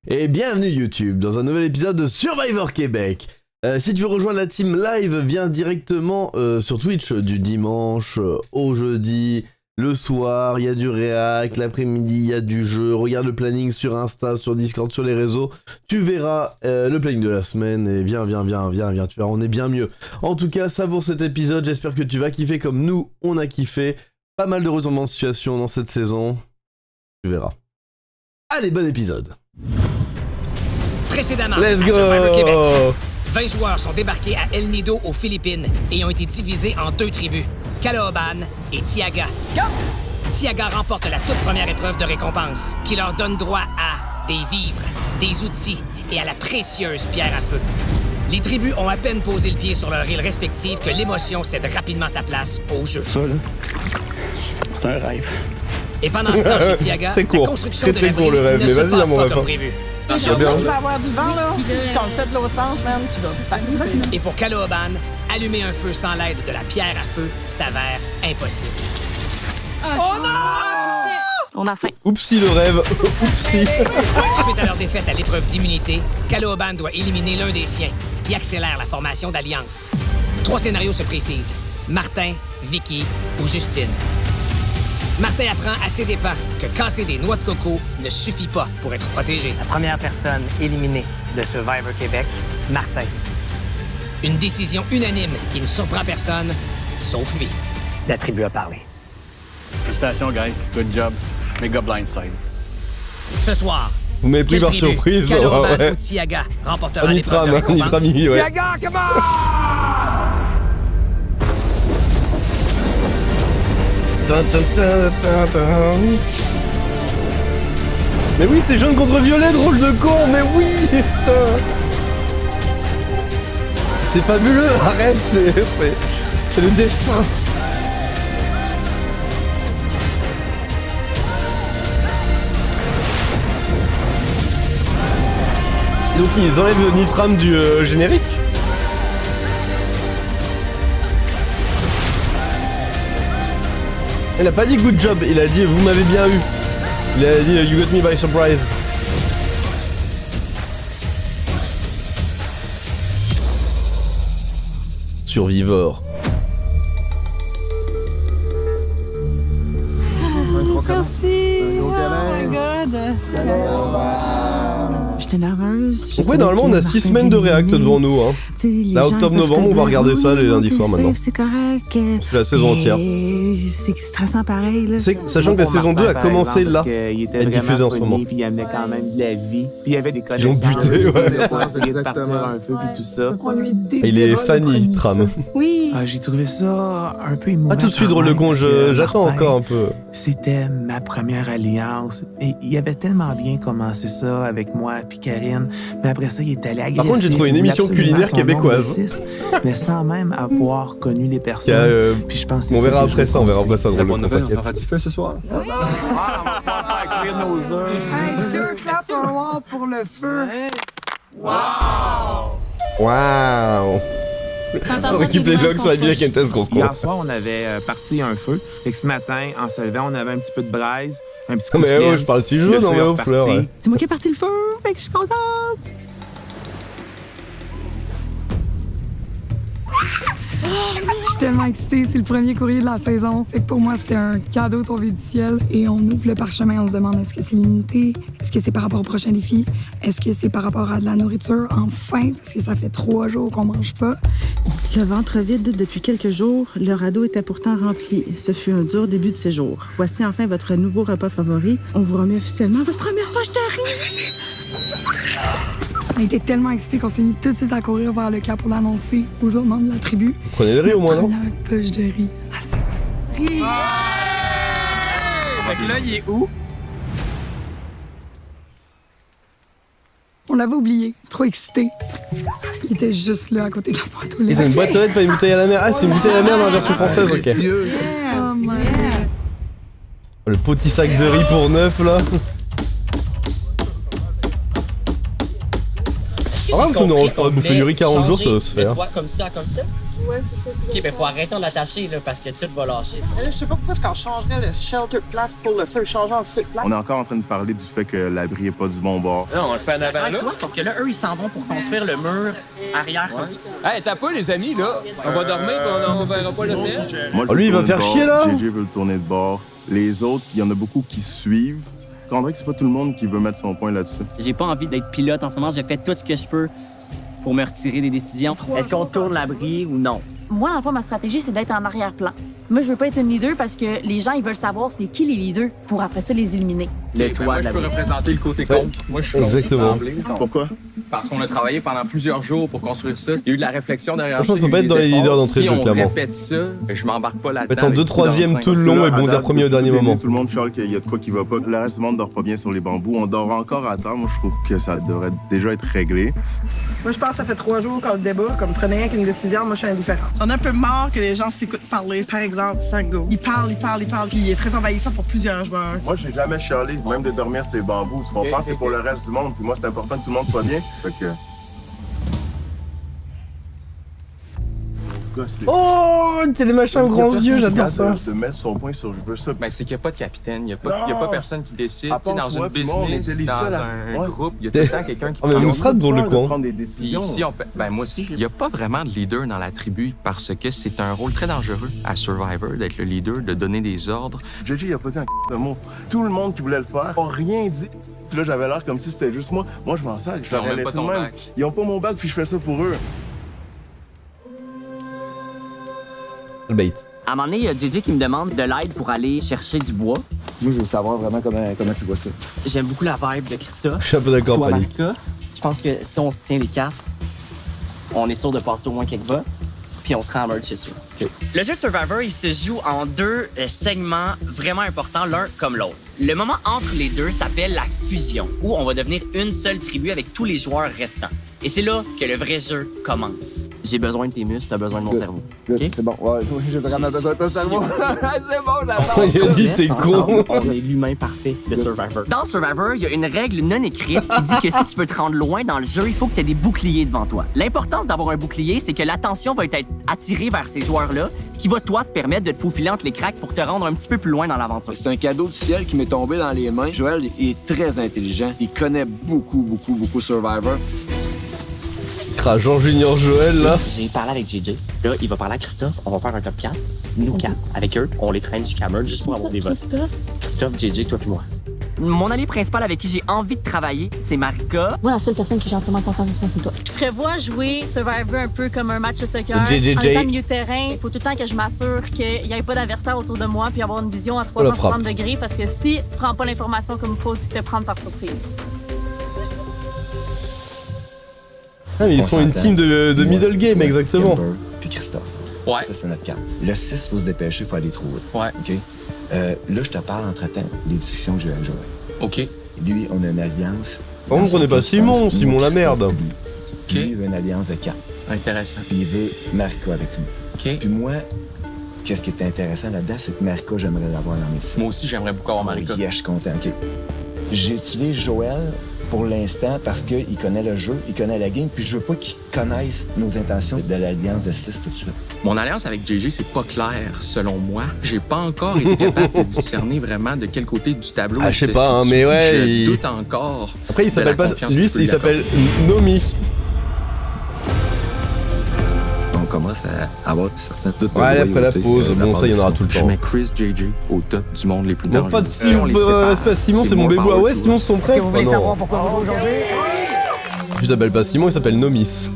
Et bienvenue YouTube dans un nouvel épisode de Survivor Québec. Si tu veux rejoindre la team live, viens directement sur Twitch du dimanche au jeudi, le soir, il y a du réact, l'après-midi il y a du jeu, regarde le planning sur Insta, sur Discord, sur les réseaux, tu verras le planning de la semaine et viens, tu verras, on est bien mieux. En tout cas, savoure cet épisode, j'espère que tu vas kiffer comme nous, on a kiffé. Pas mal de retournements de situation dans cette saison, tu verras. Allez, bon épisode. Précédemment, Let's à go. Survivor Québec, 20 joueurs sont débarqués à El Nido aux Philippines et ont été divisés en deux tribus, Calooban et Tiaga. Tiaga remporte la toute première épreuve de récompense, qui leur donne droit à des vivres, des outils et à la précieuse pierre à feu. Les tribus ont à peine posé le pied sur leur île respective que l'émotion cède rapidement sa place au jeu. Ça, là, c'est un rêve. Et pendant ce temps, chez Tiaga, Très court, la construction très de court le l'abri rêve, ne mais se vas-y, passe mon pas rêve. comme prévu. C'est bien. Il va y avoir du vent, là. Si on le fait de l'autre sens, man, tu vas pas. Et pour Calooban, allumer un feu sans l'aide de la pierre à feu s'avère impossible. Oh non! On a faim. Oupsie le rêve, oupsie. Suite à leur défaite à l'épreuve d'immunité, Calooban doit éliminer l'un des siens, ce qui accélère la formation d'alliance. 3 scénarios se précisent. Martin, Vicky ou Justine. Martin apprend à ses dépens que casser des noix de coco ne suffit pas pour être protégé. La première personne éliminée de Survivor Québec, Martin. Une décision unanime qui ne surprend personne, sauf lui. La tribu a parlé. Félicitations, guys. Good job. Méga blindside. Ce soir, Vous m'avez pris quelle par tribu, surprise. Calooban Ouais. ou Tiaga remportera l'épreuve de Nitram, récompense? Nitrami, ouais. Tiaga, come on! Mais oui, c'est jaune contre violet, drôle de con, mais oui. C'est fabuleux, arrête, c'est le destin. Donc ils enlèvent le Nitram du générique. Il a pas dit good job, il a dit vous m'avez bien eu. Il a dit you got me by surprise. Survivor. Merci! Oh my god! J'étais nerveuse. Donc ouais, normalement on a 6 semaines de réact devant nous. Hein. Là, octobre-novembre, on va regarder ça les lundis soirs maintenant. C'est correct. C'est la saison entière. C'est stressant pareil, là. Sachant que la saison 2 a commencé là. Il était Elle est diffusée en ce moment. Puis il amenait quand même de la vie. Puis il y avait des Ils l'ont connaissances. buté, ouais. Essayer de partir un feu puis tout ça. Et il est Fanny, Tram. Oui. J'ai trouvé ça un peu émouvant. Pas tout de suite, quand drôle de même, con, parce que j'attends Martin, encore un peu. C'était ma première alliance. Et il avait tellement bien commencé ça avec moi puis Karine. Mais après ça, il est allé agressif. Par contre, j'ai trouvé une il voulait émission absolument culinaire son québécoise. nombre de 6, mais sans même avoir connu les personnes. Puis je pense que On c'est verra ça que après je ça, on verra veux après ça, drôle de con, t'inquiète. fera du feu ce soir? Hey, 2 claps en or pour le feu! Waouh. On récupère les logs sur la bière Kentes, gros con. Hier soir, on avait parti un feu. Et que ce matin, en se levant, on avait un petit peu de braise, un petit coup de Mais fièvre. oh, je parle si Le jaune, feu non mais est oh, reparti. fleur. Ouais. C'est moi qui ai parti le feu, fait que je suis contente. Je suis tellement excitée, c'est le premier courrier de la saison. Fait que pour moi, c'était un cadeau tombé du ciel. Et on ouvre le parchemin, on se demande est-ce que c'est limité? Est-ce que c'est par rapport au prochain défi? Est-ce que c'est par rapport à de la nourriture? Enfin, parce que ça fait 3 jours qu'on mange pas. Le ventre vide depuis quelques jours, le radeau était pourtant rempli. Ce fut un dur début de séjour. Voici enfin votre nouveau repas favori. On vous remet officiellement votre première poche de riz. On était tellement excités qu'on s'est mis tout de suite à courir vers le camp pour l'annoncer aux autres membres de la tribu. Prenez le riz au moins, non? Première poche de riz. Ah, c'est bon. Riz! Fait que là, il est où? On l'avait oublié. Trop excité. Il était juste là, à côté de la boîte aux Et lettres. c'est une boîte aux lettres, pas une bouteille à la mer. Ah, c'est une bouteille à la mer dans la version française, ok. Oh my god. Le petit sac de riz pour 9 là. Ah, ça nous dérange pas de bouffer du riz 40 jours, ça va se faire. Comme ça, comme ça. Ouais, c'est ça. Ok, ben faut arrêter de l'attacher, là, parce que tout va lâcher, ça. Je sais pas pourquoi est-ce qu'on changerait le shelter de place pour le feu, changer en feu de place. On est encore en train de parler du fait que l'abri est pas du bon bord. Non, on le fait en avant, là. Sauf que là, eux, ils s'en vont pour construire le mur arrière comme ça. Hey, t'as pas, les amis, là? On va dormir et on verra pas le ciel. Moi, lui, il va faire chier, là? JJ veut le tourner de bord. Les autres, il y en a beaucoup qui suivent. C'est vrai que c'est pas tout le monde qui veut mettre son point là-dessus. J'ai pas envie d'être pilote en ce moment. J'ai fait tout ce que je peux pour me retirer des décisions. Est-ce qu'on tourne l'abri ou non? Moi, dans le fond, ma stratégie, c'est d'être en arrière-plan. Moi, je veux pas être une leader parce que les gens, ils veulent savoir c'est qui les leaders pour après ça les éliminer. Le toit de je peux l'abri. représenter le côté contre. Moi, je suis contre Exactement. l'Assemblée. Pourquoi? Parce qu'on a travaillé pendant plusieurs jours pour construire ça. Il y a eu de la réflexion derrière ça. Franchement, faut il y pas a eu être dans des les leaders efforts. d'entrée de jeu, Si on clairement. répète ça, je m'embarque pas là-dedans. Être en avec 2/3 tout tout le dans long train. et bondir premier au dernier moment. Tout le monde chiale qu'il y a de quoi qui va pas. Le reste du monde dort pas bien sur les bambous. On dort encore à terre. Moi, je trouve que ça devrait déjà être réglé. Moi, je pense que ça fait 3 jours qu'on le débat, comme prenez rien qu'une décision, moi, je suis indifférente. On a un peu marre que les gens s'écoutent parler. Par exemple, Sango. Il parle, puis il est très envahissant pour plusieurs joueurs. Moi, j'ai jamais chialé, même de dormir sur les bambous. Tu comprends? C'est pour le reste du monde. Puis moi, c'est important que tout le monde soit bien. Fait que... Oh, t'es les machins aux grands yeux, j'adore ça. De mettre son point sur je veux ça. Ben, c'est qu'il n'y a pas de capitaine, il n'y a pas personne qui décide. À Tu sais, part dans toi, une puis moi, on business, était les dans seuls à- un Ouais. groupe, il y a tout le temps quelqu'un qui Oh, mais prend- Mousserade drôle le coin. prendre des Puis décisions. ici, ben moi aussi, il n'y a pas vraiment de leader dans la tribu parce que c'est un rôle très dangereux à Survivor d'être le leader, de donner des ordres. JJ, il a pas dit un de mot. Tout le monde qui voulait le faire a rien dit. Puis là, j'avais l'air comme si c'était juste moi. Moi, je m'en sers, je Ils ont l'aurais même pas laissé ton de même. bac. Ils ont pas mon bac, puis je fais ça pour eux. Le bait. À un moment donné, il y a JJ qui me demande de l'aide pour aller chercher du bois. Moi, je veux savoir vraiment comment tu vois ça. J'aime beaucoup la vibe de Christophe. Je suis un peu d'accord, Toi, Panique. Marika, je pense que si on se tient les cartes, on est sûr de passer au moins quelques votes, puis on sera en merge, c'est sûr. Le jeu de Survivor, il se joue en 2 segments vraiment importants, l'un comme l'autre. Le moment entre les deux s'appelle la fusion, où on va devenir une seule tribu avec tous les joueurs restants. Et c'est là que le vrai jeu commence. J'ai besoin de tes muscles, t'as besoin de mon cerveau. Good, Ok? c'est bon. Ouais, j'ai vraiment besoin de ton cerveau. C'est bon, j'adore. Il a dit t'es con. On est l'humain parfait de Survivor. Dans Survivor, il y a une règle non écrite qui dit que si tu veux te rendre loin dans le jeu, il faut que tu aies des boucliers devant toi. L'importance d'avoir un bouclier, c'est que l'attention va être attirée vers ces joueurs-là, qui va, toi, te permettre de te faufiler entre les cracks pour te rendre un petit peu plus loin dans l'aventure. C'est un cadeau du ciel qui m'est tombé dans les mains. Joël est très intelligent. Il connaît beaucoup Survivor. Jean Junior Joël, là. J'ai parlé avec JJ. Là, il va parler à Christophe. On va faire un top 4. Nous 4. Avec eux, on les traîne jusqu'à Merge juste pour avoir des votes. Christophe, JJ, toi puis moi. Mon allié principal avec qui j'ai envie de travailler, c'est Marika. Moi, la seule personne qui est gentiment contente de moi, c'est toi. Je prévois jouer Survivor un peu comme un match de soccer. JJJ. En étant milieu de terrain, il faut tout le temps que je m'assure qu'il n'y ait pas d'adversaire autour de moi puis avoir une vision à 360 degrés parce que si tu prends pas l'information comme il faut, tu te prends par surprise. Ah, mais ils sont une team de middle game, exactement. Kimber, puis Christophe. Ouais. Ça, c'est notre carte. Le 6, faut se dépêcher, faut aller trouver. Ouais. OK? Là, je te parle entre-temps des discussions que j'ai avec Joël. OK. Lui, on a une alliance. Par contre, on n'est pas Simon, Simon la merde. Lui, il veut une alliance de 4. Intéressant. Puis il veut Marika avec lui. OK. Puis moi, qu'est-ce qui est intéressant là-dedans, c'est que Marika, j'aimerais l'avoir dans mes 6. Moi aussi, j'aimerais beaucoup avoir Marika. Yeah, je suis content. OK. J'utilise Joël pour l'instant parce qu'il connaît le jeu, il connaît la game, puis je veux pas qu'il connaisse nos intentions de l'alliance de 6 tout de suite. Mon alliance avec JJ, c'est pas clair, selon moi. J'ai pas encore été capable de discerner vraiment de quel côté du tableau Ah, je sais se pas, hein, situe. mais ouais, Je il- doute encore. Après, il de la s'appelle pas. confiance Lui, que je peux il lui s'appelle Nomi. On commence à avoir certains doutes. Ouais, allez, après la pause, bon, ça, il y en aura tout le Je temps. mets Chris JJ au top du monde les plus Non, dangereux. pas de Simon, On les sépare. respect à Simon, c'est mon more bébé. power Ah ouais, to Simon, us. c'est son préf. Est-ce que vous voulez Oh, savoir non. pourquoi on joue aujourd'hui? Il s'appelle pas Simon, il s'appelle Nomis.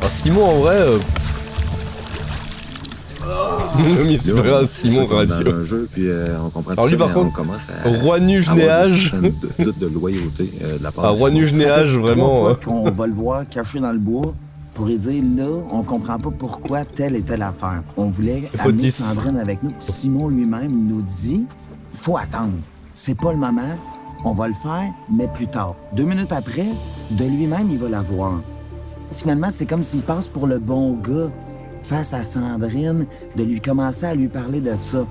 Alors Simon en vrai... Nomis, c'est vrai, Simon radio. un jeu, puis on comprend Alors lui, par contre, on commence à Roi Nuge-Néage. de loyauté de la part Ah, Roi Nuge-Néage, vraiment. On va le voir caché dans le bois pour lui dire, là, on comprend pas pourquoi telle et telle affaire. On voulait Faut amener 10. Sandrine avec nous. Simon lui-même nous dit, faut attendre. C'est pas le moment. On va le faire, mais plus tard. 2 minutes après, de lui-même, il va la voir. Finalement, c'est comme s'il passe pour le bon gars face à Sandrine, de lui commencer à lui parler de ça.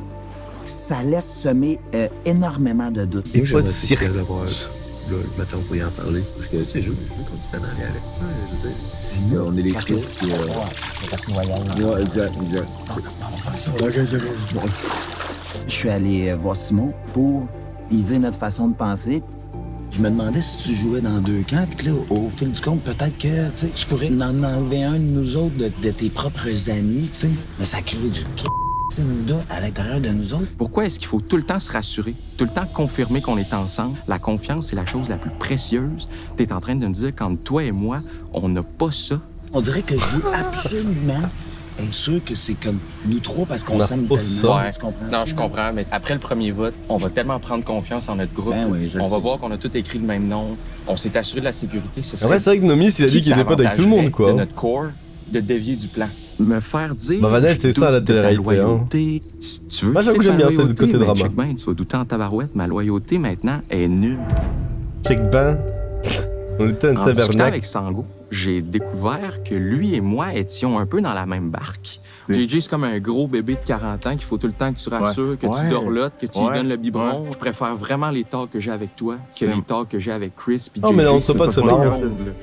ça laisse semer énormément de doutes. Et pas de cirque. D'avoir le matin pour y en parler. Parce que, tu sais, je veux continuer à aller avec. On est les Christ. Ouais, exact. Je suis allé voir Simon pour lui dire notre façon de penser. Je me demandais si tu jouais dans deux camps, puis là, au fil du compte, peut-être que tu pourrais en enlever un de nous autres, de tes propres amis, tu sais. Mais ça crée du à l'intérieur de nous autres. Pourquoi est-ce qu'il faut tout le temps se rassurer, tout le temps confirmer qu'on est ensemble? La confiance, c'est la chose la plus précieuse. T'es en train de me dire qu'entre toi et moi, on n'a pas ça. On dirait que je veux absolument être sûr que c'est comme nous trois parce qu'on s'aime tellement. Ouais. Non, je comprends, mais après le premier vote, on va tellement prendre confiance en notre groupe. Ben oui, on va voir qu'on a tous écrit le même nom. On s'est assuré de la sécurité. C'est vrai que Nomis, il a dit qu'il était pas avec tout le monde, quoi. De notre corps, de dévier du plan. Me faire dire. Bah, Vanel, c'est ça la télé-réalité. Hein. Si tu veux. Moi, j'avoue que j'aime bien ça du côté drama. Check ben, tu vas douter en tabarouette, ma loyauté maintenant est nulle. Check ben. On était un en discutant tabernacle. Avec Sango, j'ai découvert que lui et moi étions un peu dans la même barque. JJ, c'est comme un gros bébé de 40 ans qu'il faut tout le temps que tu rassures, que tu dorlotes, que tu lui donnes le biberon. Je préfère vraiment les talks que j'ai avec toi que les talks que j'ai avec Chris. Oh, mais là, on se pas de se marrer.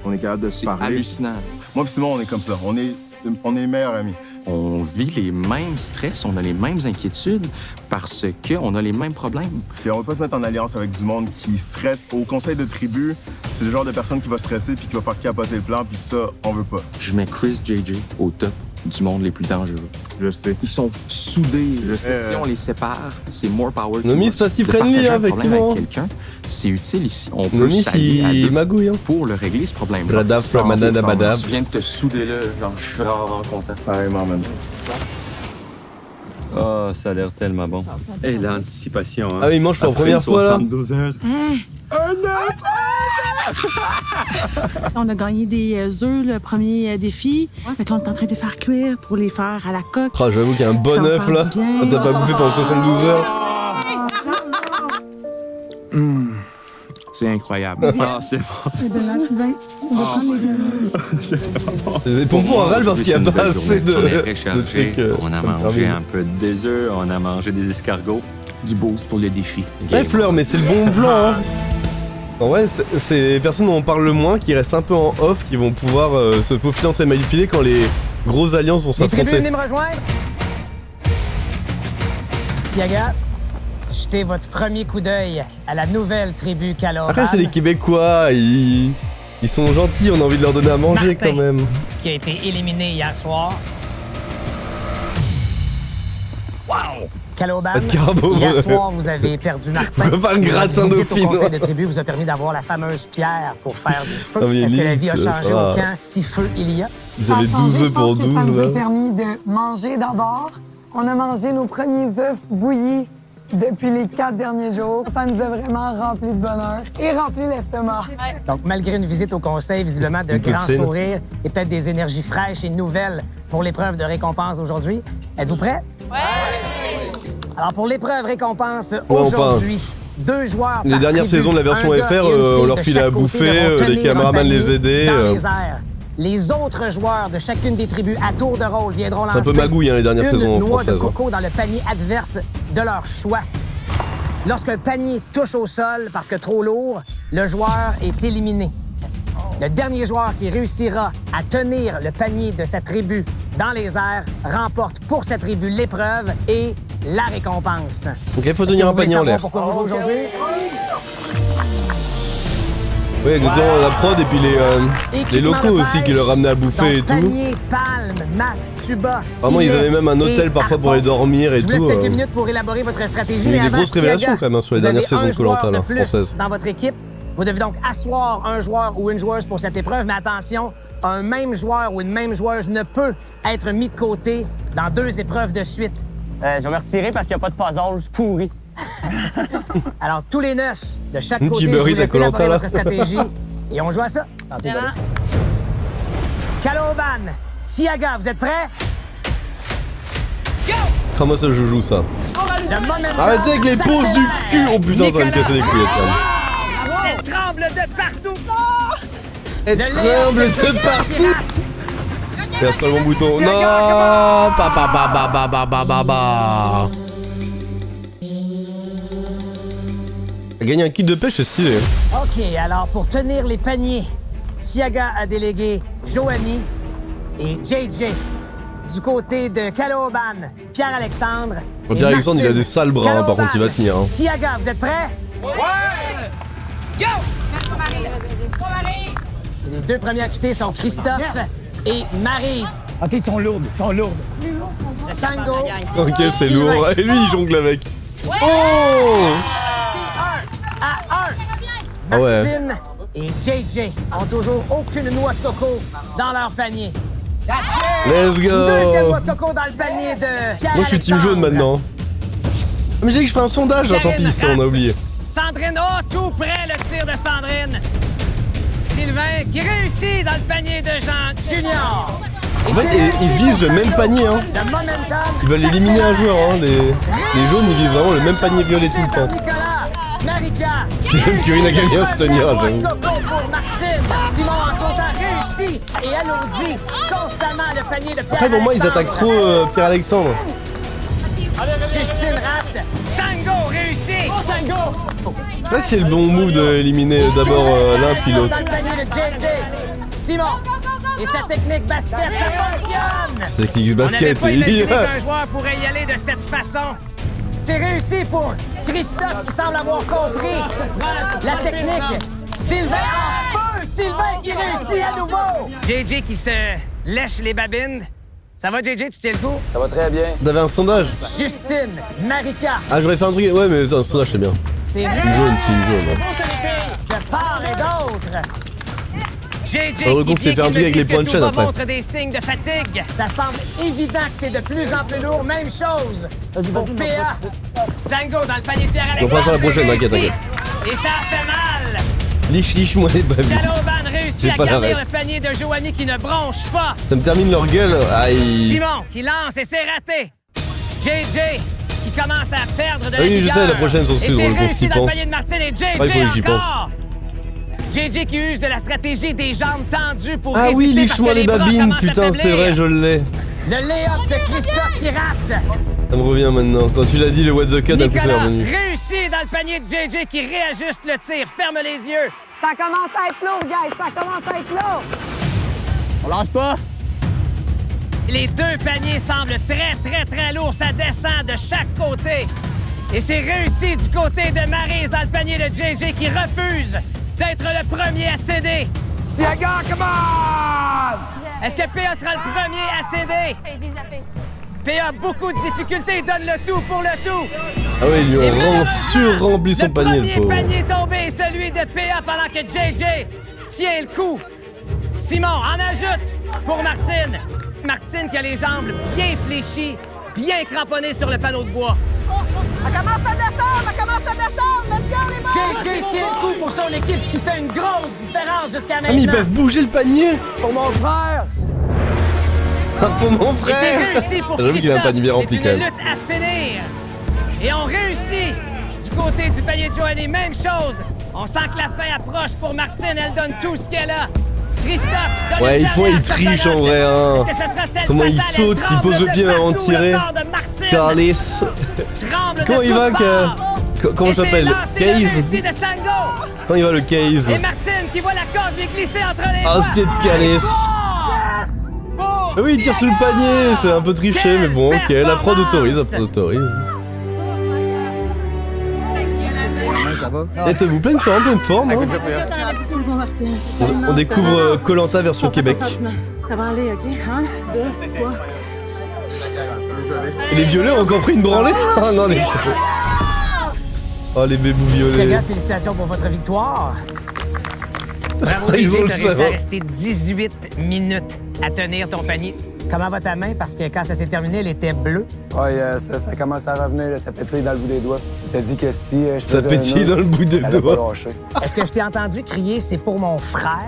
On est capable de se parler. C'est hallucinant. Moi et Simon, on est comme ça. On est meilleurs amis. On vit les mêmes stress, on a les mêmes inquiétudes parce qu'on a les mêmes problèmes. Puis on va pas se mettre en alliance avec du monde qui stresse. Au conseil de tribu, c'est le genre de personne qui va stresser puis qui va faire capoter le plan, puis ça, on veut pas. Je mets Chris JJ au top du monde les plus dangereux. Je sais. Ils sont soudés. Je sais. Si on les sépare, c'est more power. Nomis, c'est pas si friendly avec nous. C'est utile ici. On peut Nomis, s'allier il magouille. Pour le régler, ce problème. Bradaf, Ramadana, Badab. Je viens de te souder là, genre, je suis vraiment content. Pareillement, même. Oh, ça a l'air tellement bon. Et l'anticipation, hein. Ah oui, il mange pour la première fois, là. 72 heures. On a gagné des œufs, le premier défi. Fait que là, on est en train de les faire cuire pour les faire à la coque. Ah, j'avoue qu'il y a un bon œuf, là. Quand t'as pas bouffé pendant 72 heures. C'est incroyable. Ah, c'est bon. On va prendre les Les pompons en râle parce qu'il n'y a pas assez de. On est rechargé, trucs, on a mangé un peu des œufs, on a mangé des escargots. Du boost pour le défi. Ouais, Fleur, mais c'est le bon blanc, hein. En vrai, c'est les personnes dont on parle le moins qui restent un peu en off, qui vont pouvoir se faufiler entre les mailles du filet quand les grosses alliances vont Les tribus, s'affronter. venez me rejoindre. Tiaga, jetez votre premier coup d'œil à la nouvelle tribu Caloban. Après, c'est les Québécois, ils sont gentils, on a envie de leur donner à manger Martin, quand même. qui a été éliminé hier soir. Wow! Caloban, hier soir, vous avez perdu Martin. On va faire un gratin Votre visite au dauphinois. conseil de tribu vous a permis d'avoir la fameuse pierre pour faire du feu. Non, mais Est-ce que la limite, vie a changé ça va. au camp si feu il y a? Vous avez 12 œufs pour Je pense que ça 12, nous a là. permis de manger d'abord. On a mangé nos premiers œufs bouillis depuis les 4 derniers jours. Ça nous a vraiment rempli de bonheur et rempli l'estomac. Donc, malgré une visite au conseil, visiblement de Une grands poutine. sourires et peut-être des énergies fraîches et nouvelles pour l'épreuve de récompense d'aujourd'hui, êtes-vous prêts? Oui! Alors, pour l'épreuve récompense aujourd'hui, 2 joueurs Les par dernières tribu, saisons de la version un gars FR, et une fille on leur de filait à chaque côté bouffer, devront les tenir caméramans un les panier aidaient. dans les airs. Les autres joueurs de chacune des tribus à tour de rôle viendront lancer C'est un peu magouille, hein, les dernières une saisons noix françaises. de coco dans le panier adverse de leur choix. Lorsqu'un panier touche au sol parce que trop lourd, le joueur est éliminé. Le dernier joueur qui réussira à tenir le panier de sa tribu dans les airs remporte pour sa tribu l'épreuve et la récompense. Donc il faut tenir un panier en l'air. Pourquoi vous jouez aujourd'hui? Oui, dedans la prod et puis les locaux aussi qui leur ramenaient à bouffer et tout. Panier, palme, masque, tuba, Vraiment, ils filet avaient même un hôtel et parfois pour harpon. aller dormir et Je vous laisse tout. quelques minutes pour élaborer votre stratégie. Il y a eu mais des avant, grosses révélations Tiaga, quand même sur les vous dernières avez saisons un de joueur Koh-Lanta, de là, plus françaises. dans votre équipe. Vous devez donc asseoir un joueur ou une joueuse pour cette épreuve, mais attention, un même joueur ou une même joueuse ne peut être mis de côté dans 2 épreuves de suite. Je vais me retirer parce qu'il n'y a pas de puzzle, c'est pourri. Alors, tous les 9 de chaque Une côté, qui je vous mérite à laisse Koh-Lanta, élaborer là. votre stratégie et on joue à ça. Caloban, Tiaga, vous êtes prêts? Comment ça je joue ça? Le momentum Arrêtez avec les poses du cul! Oh putain, ça va me casser les couilles, Elle tremble de partout! Elle tremble de partout! Perce pas le bon bouton. Non! Ba ba ba ba ba ba ba ba ba. T'as gagné un kit de pêche, c'est stylé. OK, alors pour tenir les paniers, Tiaga a délégué Joanie et JJ. Du côté de Caloban, Pierre-Alexandre. Bon, Pierre-Alexandre, il a des sales bras, hein, par contre, il va tenir. Hein. Tiaga, vous êtes prêts? Ouais! Go! Les deux premiers quittés sont Christophe et Marie. OK, ils sont lourdes, Sango. Ok, c'est lourd. Et lui, il jongle avec. Oh! À 1. Ah ouais. Martine et JJ ont toujours aucune noix de coco dans leur panier. Let's go! Deuxième noix de coco dans le panier de Pierre. Moi, je suis team jaune maintenant. Mais j'ai dit que je ferais un sondage, hein, tant pis, ça, on a oublié. Sandrine, oh, tout près le tir de Sandrine. Sylvain qui réussit dans le panier de Jean Junior. En fait, ils visent le même panier, hein. Le momentum. Ils veulent éliminer un joueur, hein. Les jaunes, ils visent vraiment le même panier violet tout le temps. Marika. C'est même Curine a gagné un stonnière, j'avoue. Pour Martine. Simon en sautant réussit et alourdit constamment le panier de Pierre. Après, pour moi, ils attaquent trop Pierre-Alexandre. Justine rate. Sango réussit. Oh, Sango. Je sais pas si c'est le bon move d'éliminer d'abord l'un puis l'autre. Dans le panier de JJ. Simon. Et sa technique basket, ça fonctionne! C'est technique basket, on n'avait pas imaginé qu'un joueur pourrait y aller de cette façon. C'est réussi pour Christophe qui semble avoir compris la technique. Sylvain en feu! Sylvain qui réussit à nouveau! JJ qui se lèche les babines. Ça va, JJ? Tu tiens le coup? Ça va très bien. T'avais un sondage? Justine, Marika. Ah, j'aurais fait un truc. Ouais, mais un sondage, c'est bien. C'est Team jaune, team jaune. de part et d'autre. JJ qui s'est fait un truc avec les points de chaîne après. montre des signes de fatigue. Ça semble évident que c'est de plus en plus lourd. Même chose pour PA. Sango dans le panier de Pierre-Alexandre. On fera ça la prochaine, t'inquiète, t'inquiète. Et ça fait mal. Liche-moi les babines. Caloban réussit à garder l'arrêt. le panier de Joanie qui ne bronche pas. Ça me termine leur gueule. Aïe. Simon qui lance et c'est raté. JJ qui commence à perdre de la oui, je vigueur. sais, la prochaine, sont Et plus c'est drôle qu'on réussi s'y dans le pense. panier de Martine et JJ Ah, il faut que j'y pense. encore. JJ qui use de la stratégie des jambes tendues pour Ah résister oui, parce liche-moi que les bras babines, commencent à putain, c'est faiblir. vrai, je l'ai. Le lay-up de Christophe qui rate. Ça me revient maintenant. Quand tu l'as dit, le what the cut, d'un coup, c'est Nicolas revenu. réussit dans le panier de JJ qui réajuste le tir. Ferme les yeux. Ça commence à être lourd, guys. Ça commence à être lourd. On lance pas. Les deux paniers semblent très lourds. Ça descend de chaque côté. Et c'est réussi du côté de Maryse dans le panier de JJ qui refuse d'être le premier à céder. Tiaga, come on! Est-ce que PA sera le premier à céder? PA a beaucoup de difficultés, donne le tout pour le tout. Ah oui, ils lui ont surrempli son panier, le Le premier pauvre. panier tombé est celui de PA pendant que JJ tient le coup. Simon en ajoute pour Martine. Martine qui a les jambes bien fléchies, bien cramponnées sur le panneau de bois. Elle commence à descendre, elle commence à descendre. Let's go, les boys! JJ tient le coup pour son équipe qui fait une grosse différence jusqu'à Ah, maintenant. mais ils peuvent bouger le panier. Pour mon frère. Ah, pour mon Et frère. c'est réussi pour J'avoue qu'il a un panier bien rempli, C'est quand une même. lutte à finir. Et on réussit du côté du panier de Joanie. Même chose. On sent que la fin approche pour Martine. Elle donne tout ce qu'elle a. Christophe donne Ouais, une il faut, dernière il triche cocotte. en vrai, hein. Est-ce que ce sera celle Comment il fatale? saute, Elle il pose le tremble pied de avant de partout, tirer. le corps de Martine. Carlis. Tremble Comment de il va, toutes que... parts. Comment Et ça s'appelle? c'est lancé le Case. réussi de Sango. Comment il va le case? Et Martine qui voit la corde lui glisser entre les Ah, doigts. c'était de Calis. Ah oui, il tire sur le panier, c'est un peu triché, mais bon, ok, la prod autorise, la prod autorise. Ça va? Êtes-vous pleine forme, hein? On découvre Koh-Lanta version Québec. Ça va aller, OK? 1, 2, 3. Et les violets ont encore pris une branlée? Ah non, les... Oh, les bébous violets. Tiaga, félicitations pour votre victoire. Bravo, Ils DJ, ont le t'as réussi à savoir. rester 18 minutes à tenir ton panier. Comment va ta main? Parce que quand ça s'est terminé, elle était bleue. Oui, ça commence à revenir, là, ça pétille dans le bout des doigts. T'as dit que si je Ça faisais pétille un nœud, dans le bout des elle allait doigts. pas lâcher. Est-ce que je t'ai entendu crier « c'est pour mon frère »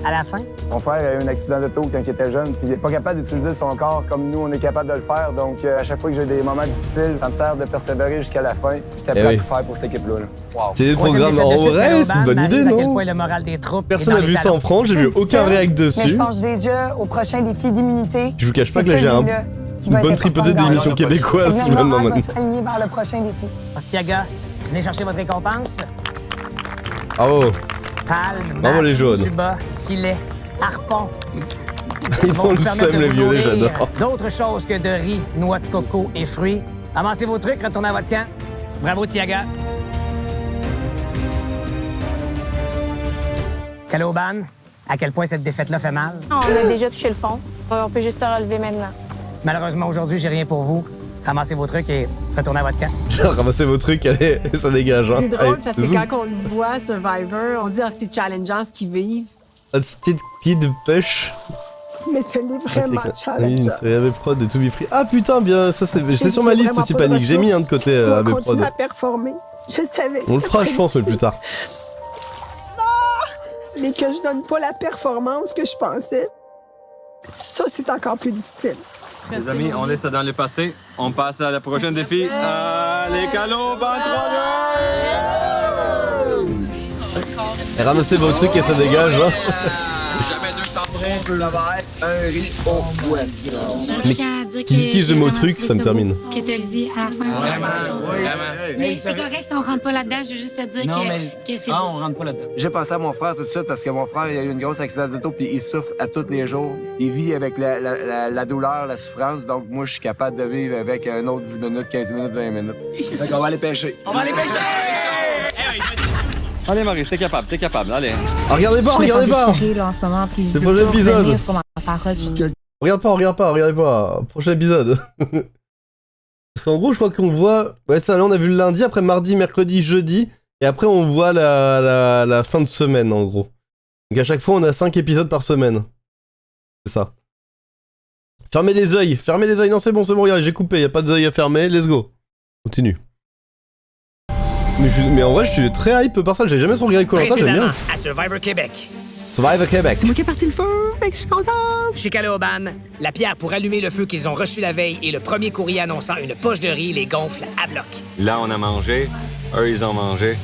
à la fin? Mon frère a eu un accident d'auto quand il était jeune, puis il n'est pas capable d'utiliser son corps comme nous, on est capable de le faire. Donc, à chaque fois que j'ai des moments difficiles, ça me sert de persévérer jusqu'à la fin. J'étais prêt à tout faire pour cette équipe-là. Wow. C'est des Troisième programmes défaite en de suite, vrai, Caloban, c'est une bonne idée, Maryse, à quel non? point le moral des troupes est Personne dans n'a les vu ça talons. en France, j'ai vu aucun réact Mais dessus. je pense déjà au prochain défi d'immunité. Je vous cache pas C'est que là, j'ai celui-là qui une va bonne être tripotée important d'émissions dans- québécoises Le maintenant. moral va s'aligner vers le prochain défi. Tiaga, venez chercher votre récompense. Bravo. Palme, Bravo les jaunes. tuba, filet, harpon. Ils ont le seum les violets, j'adore. D'autres choses que de riz, noix de coco et fruits. Avancez vos trucs, retournez à votre camp. Bravo, Tiaga. Caloban, à quel point cette défaite-là fait mal? On a déjà touché le fond. On peut juste se relever maintenant. Malheureusement, aujourd'hui, j'ai rien pour vous. Ramassez vos trucs et retournez à votre camp. Ramassez vos trucs, allez, ça dégage. Hein. C'est drôle Allez, parce que zoom. quand on le voit, Survivor, on dit ah, c'est challengeant ce qu'ils vivent. Un petit de pêche. Mais ce n'est vraiment Oui, challengeant. c'est AB Prod et To Be Free. Ah putain, bien, ça c'est sur ma liste aussi, Panique. J'ai mis un de côté Tu dois AB Prod. continuer à performer. Je savais. On le fera, je pense, mais plus tard. Mais que je donne pas la performance que je pensais, ça, c'est encore plus difficile. Les amis, on laisse ça dans le passé. On passe à la prochaine défi. Les Caloban 3 Ramassez vos trucs et ça dégage. Hein. Jamais 200 francs, ça va être un riz au poisson. Mais tiens à dire qui utilise que le mot j'ai truc, vraiment ça me trouvé termine. Ce que t'as dit à la fin. Vraiment. Mais c'est correct si on rentre pas là-dedans, je veux juste te dire que c'est on rentre pas là-dedans. J'ai pensé à mon frère tout de suite parce que mon frère, il a eu une grosse accident d'auto puis il souffre à tous les jours. Il vit avec la douleur, la souffrance. Donc moi, je suis capable de vivre avec un autre 10 minutes, 15 minutes, 20 minutes. Fait qu'on va aller pêcher. On va aller pêcher! Allez, Maurice, t'es capable, allez. Ah, regardez pas, regardez pas. C'est pour l'épisode. Regardez pas. Prochain épisode. Parce qu'en gros, je crois qu'on voit... Ouais, ça, là, on a vu le lundi, après mardi, mercredi, jeudi, et après, on voit la fin de semaine, en gros. Donc à chaque fois, on a 5 épisodes par semaine. C'est ça. Fermez les yeux. Non, c'est bon, regardez, j'ai coupé, y a pas d'œil à fermer, let's go. Continue. Mais en vrai, je suis très hype par ça, j'ai jamais trop regardé Koh-Lanta, j'aime bien. À Survivor Québec. Survivor Québec. C'est moi qui ai parti le feu, fait que je suis contente. Chez Caloban, la pierre pour allumer le feu qu'ils ont reçu la veille et le premier courrier annonçant une poche de riz les gonfle à bloc. Là, on a mangé. Eux, ils ont mangé.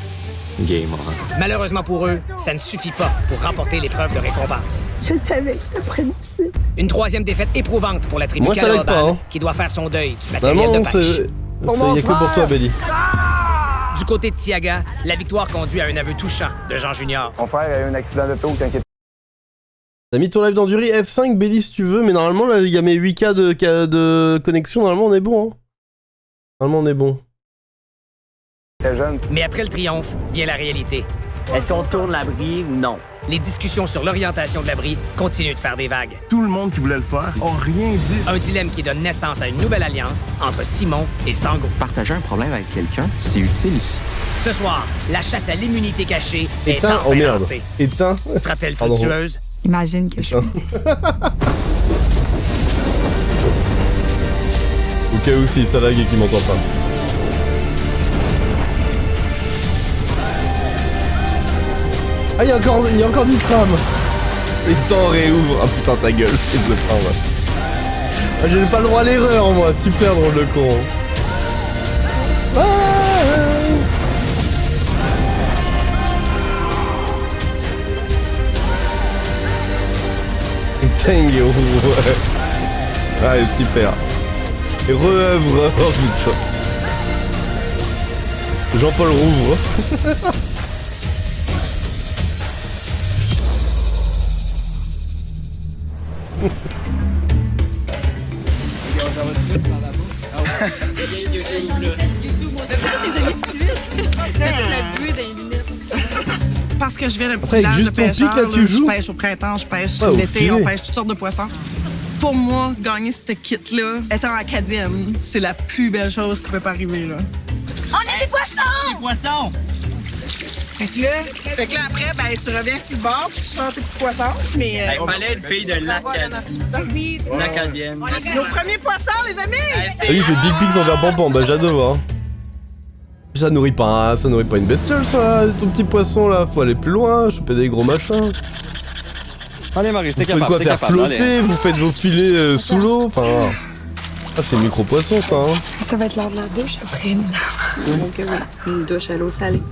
Game on. Malheureusement pour eux, ça ne suffit pas pour remporter l'épreuve de récompense. Je savais que ça pourrait être difficile. Une troisième défaite éprouvante pour la tribu Moi, ça l'aide pas, Caloban, hein. qui doit faire son deuil du matériel Vraiment, de pêche. y a que pour toi, Belly. Du côté de Tiaga, la victoire conduit à un aveu touchant de Jean Junior. Mon frère a eu un accident d'auto quand il était T'as mis ton live dans du riz F5, Belly, si tu veux, mais normalement, là, il y a mes 8K de connexion, normalement, on est bon. Hein. Normalement, on est bon. jeune. Mais après le triomphe, vient la réalité. Est-ce qu'on tourne l'abri ou non? Les discussions sur l'orientation de l'abri continuent de faire des vagues. Tout le monde qui voulait le faire a rien dit. Un dilemme qui donne naissance à une nouvelle alliance entre Simon et Sango. Partager un problème avec quelqu'un, c'est utile ici. Ce soir, la chasse à l'immunité cachée est Éteint, enfin oh merde. lancée. Éteint. Sera-t-elle Pardon. fructueuse? Imagine que je suis Au cas où si ça lag et qu'il m'entend pas. Ah, il y a encore du tram. Les temps réouvrent. Ah putain, ta gueule, fils de tram. Ah, j'ai pas le droit à l'erreur, moi. Super drôle de con. Ah. Dingue, ouais. Ah, super. Et re-œuvre. Oh putain. Jean-Paul Rouvre. Parce que je viens d'un petit Ça, avec village de juste ton pêcheurs, pic, là, là, tu je joues? pêche au printemps, je pêche Ouais, au l'été, filet. on pêche toutes sortes de poissons. Pour moi, gagner cette kit-là, étant acadienne, c'est la plus belle chose qui peut pas arriver, là. On a des poissons! Des poissons! Fait que là, après, ben, tu reviens sur le bord, puis tu sors tes petits poissons, mais... Il fallait une fille de l'Acadienne. Nos premiers poissons, les amis! Ah oui, je fais Big Pigs envers Pampan, bah j'adore. Hein. Ça nourrit pas une bestiole, ça, ton petit poisson là. Faut aller plus loin, choper des gros machins. Allez, Maurice, t'es Vous faites capable, quoi, t'es faire capable. flotter, Allez. vous faites vos filets sous l'eau, enfin... Ah, c'est micro-poisson, ça, hein. Ça va être l'heure de la douche après, évidemment. Donc oui, une douche à l'eau salée.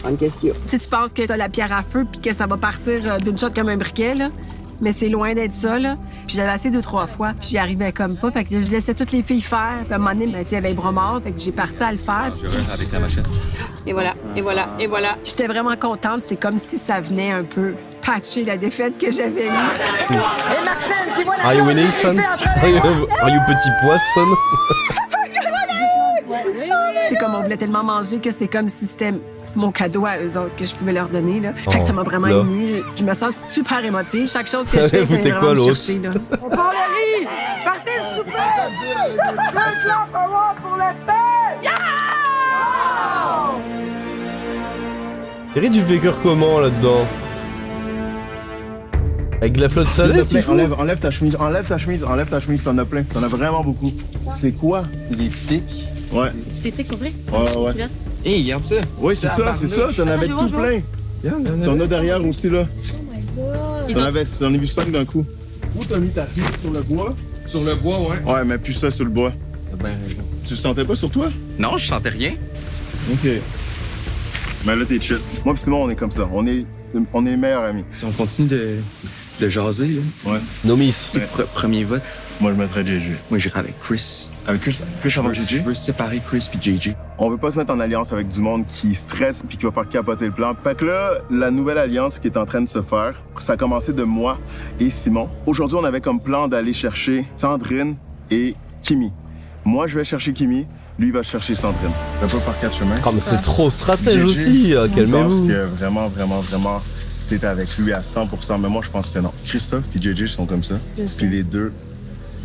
Bonne question. Si tu penses que t'as la pierre à feu puis que ça va partir d'une shot comme un briquet, là, mais c'est loin d'être ça, là. Puis j'avais essayé 2-3 fois, puis j'y arrivais comme pas. Fait que je laissais toutes les filles faire. Puis à un moment donné, il y avait les bras morts, fait que j'ai parti à le faire. Je rentre avec la machette. Et voilà, et voilà, et voilà. J'étais vraiment contente. C'est comme si ça venait un peu patcher la défaite que j'avais eue. Et Martine, qui voit la Are you winning, son? Are you petit poisson? C'est comme on voulait tellement manger que c'est comme si c'était mon cadeau à eux autres que je pouvais leur donner. Là. Fait que ça m'a vraiment émue. Je me sens super émotive. Chaque chose que je fais, c'est vraiment me chercher. Là. On part le riz! Partez le souper! Deux claps pour le pain! Yeah! Thierry, tu fais cœur comment là-dedans? Avec de la flotte salée, tu fous? Enlève ta chemise, t'en as plein, t'en as vraiment beaucoup. C'est quoi? Des tics. Ouais. Tu t'es pour vrai? Ouais. Hé, regarde ça. Oui, c'est ça, t'en avais tout plein. T'en as derrière aussi, là. J'en ai vu 5 d'un coup. Où t'as mis ta pile sur le bois? Sur le bois, ouais. Ouais, mais plus ça sur le bois. Tu le sentais pas sur toi? Non, je sentais rien. Ok. Mais là, t'es chill. Moi pis Simon, on est comme ça. On est meilleurs amis. Si on continue de jaser, là. Ouais. Nomis. C'est premier vote. Moi, je mettrais JJ. Moi, j'irai avec Chris. Avec Chris avant JJ? Je veux séparer Chris puis JJ. On veut pas se mettre en alliance avec du monde qui stresse puis qui va faire capoter le plan. Fait que là, la nouvelle alliance qui est en train de se faire, ça a commencé de moi et Simon. Aujourd'hui, on avait comme plan d'aller chercher Sandrine et Kimi. Moi, je vais chercher Kimi. Lui, il va chercher Sandrine. On va pas par 4 chemins. Oh, mais c'est trop stratège aussi, calmez-vous. Je pense que vraiment, t'étais avec lui à 100%, mais moi, je pense que non. Christophe et JJ sont comme ça. Puis les deux,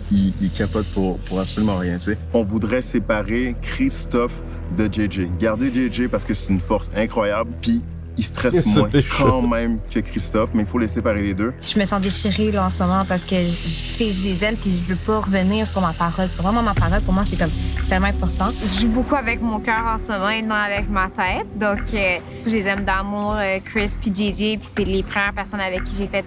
ils capotent pour absolument rien, tu sais. On voudrait séparer Christophe de JJ. Garder JJ parce que c'est une force incroyable, puis il stresse moins quand même que Christophe, mais il faut les séparer les deux. Je me sens déchirée là, en ce moment parce que je les aime puis je veux pas revenir sur ma parole. C'est vraiment ma parole, pour moi, c'est comme tellement important. Je joue beaucoup avec mon cœur en ce moment et non avec ma tête. Donc, je les aime d'amour, Chris puis JJ, puis c'est les premières personnes avec qui j'ai fait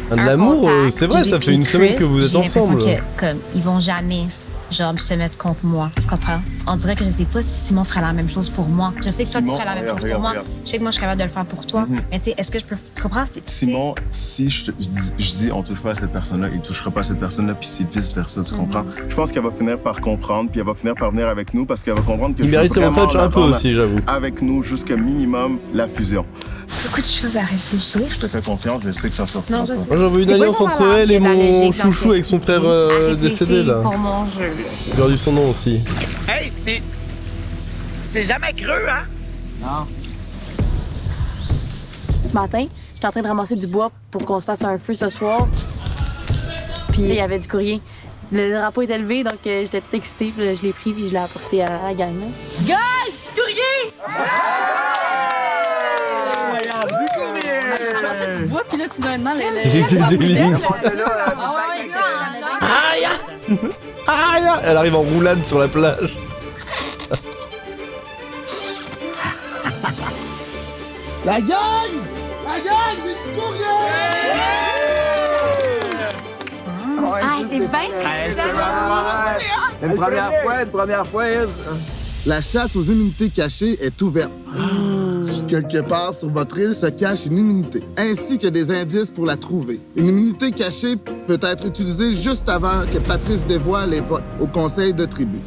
de l'amour, c'est vrai, ça fait une semaine que vous êtes ensemble. J'ai l'impression que, comme, ils vont jamais genre se mettre contre moi, tu comprends? On dirait que je sais pas si Simon ferait la même chose pour moi. Je sais que toi, tu ferais la même chose pour moi. Je sais que moi, je serais capable de le faire pour toi. Mais tu sais, est-ce que je peux... Tu comprends? Simon, si je dis on touche pas à cette personne-là, il touchera pas à cette personne-là, puis c'est vice-versa, tu comprends? Je pense qu'elle va finir par comprendre, puis elle va finir par venir avec nous, parce qu'elle va comprendre que il mérite vraiment un peu aussi, j'avoue. Avec nous jusqu'à minimum la fusion. Beaucoup de choses à réfléchir. Je te fais confiance, je sais que ça sortira pas. Moi, j'en veux une alliance entre elle et mon chouchou avec son frère décédé, là. Pour mon jeu. J'ai perdu son nom aussi. Hey, c'est jamais creux, hein? Non. Ce matin, j'étais en train de ramasser du bois pour qu'on se fasse un feu ce soir. Puis il y avait du courrier. Le drapeau était levé, donc j'étais toute excitée. Puis je l'ai pris et je l'ai apporté à la gang. Guys, du courrier! Je ramassais du bois, puis là, tu dois maintenant Aïe! Elle arrive en roulade sur la plage. La gang! J'ai du courrier! Ah, c'est bien ça! Une première fois, La chasse aux immunités cachées est ouverte. Quelque part sur votre île se cache une immunité, ainsi que des indices pour la trouver. Une immunité cachée peut être utilisée juste avant que Patrice dévoile les votes au conseil de tribu.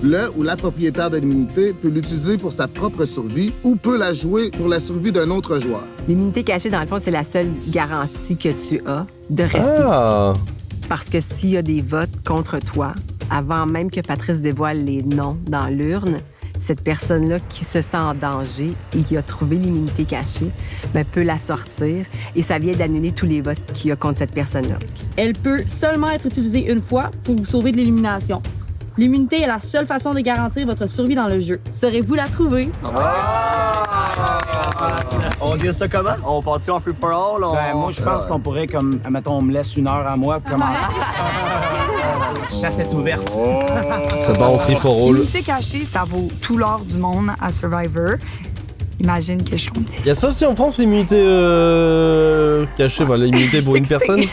Le ou la propriétaire de l'immunité peut l'utiliser pour sa propre survie ou peut la jouer pour la survie d'un autre joueur. L'immunité cachée, dans le fond, c'est la seule garantie que tu as de rester ici. Parce que s'il y a des votes contre toi, avant même que Patrice dévoile les noms dans l'urne, cette personne-là qui se sent en danger et qui a trouvé l'immunité cachée, peut la sortir et ça vient d'annuler tous les votes qu'il y a contre cette personne-là. Elle peut seulement être utilisée une fois pour vous sauver de l'élimination. L'immunité est la seule façon de garantir votre survie dans le jeu. Saurez-vous la trouver? On dit ça comment? On part-tu en free for all? Moi, je pense qu'on pourrait, comme, admettons, on me laisse 1 heure à moi pour commencer. Chasse est ouverte. Ça part en free for all. L'immunité cachée, ça vaut tout l'or du monde à Survivor. Imagine que je suis comptée. Il y a ça aussi en France, l'immunité cachée, voilà, l'immunité pour une personne.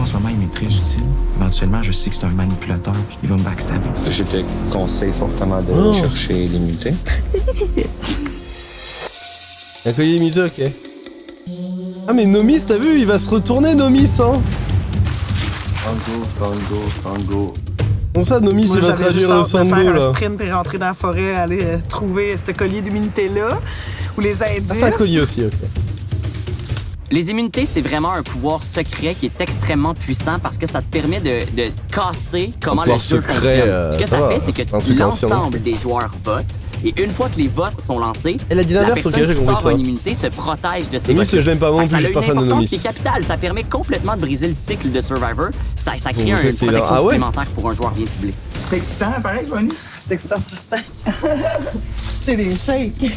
En ce moment, il m'est très utile. Éventuellement, je sais que c'est un manipulateur puis il va me backstabber. Je te conseille fortement de chercher l'immunité. C'est difficile. Un collier d'immunité, ok. Ah mais Nomis, t'as vu, il va se retourner Nomis, hein. Sango. Bon ça, Nomis, il va traduire le Sango, faire là. un sprint et rentrer dans la forêt, aller trouver ce collier d'immunité-là, ou les indices. Ah, c'est un collier aussi, ok. Les immunités, c'est vraiment un pouvoir secret qui est extrêmement puissant parce que ça te permet de casser comment le jeu fonctionne. Ce que ça fait, c'est que l'ensemble des joueurs votent. Et une fois que les votes sont lancés, elle a dit la l'inverse, personne qui j'ai compris sort ça. une immunité se protège de ses votes. Nomis, je l'aime pas non plus, Ça a je suis une pas fan de importance Nomis. qui est capitale. Ça permet complètement de briser le cycle de Survivor. Ça crée Bon, une protection ah ouais? supplémentaire pour un joueur bien ciblé. C'est excitant, pareil, Bonnie? C'est excitant, certain. J'ai des shakes.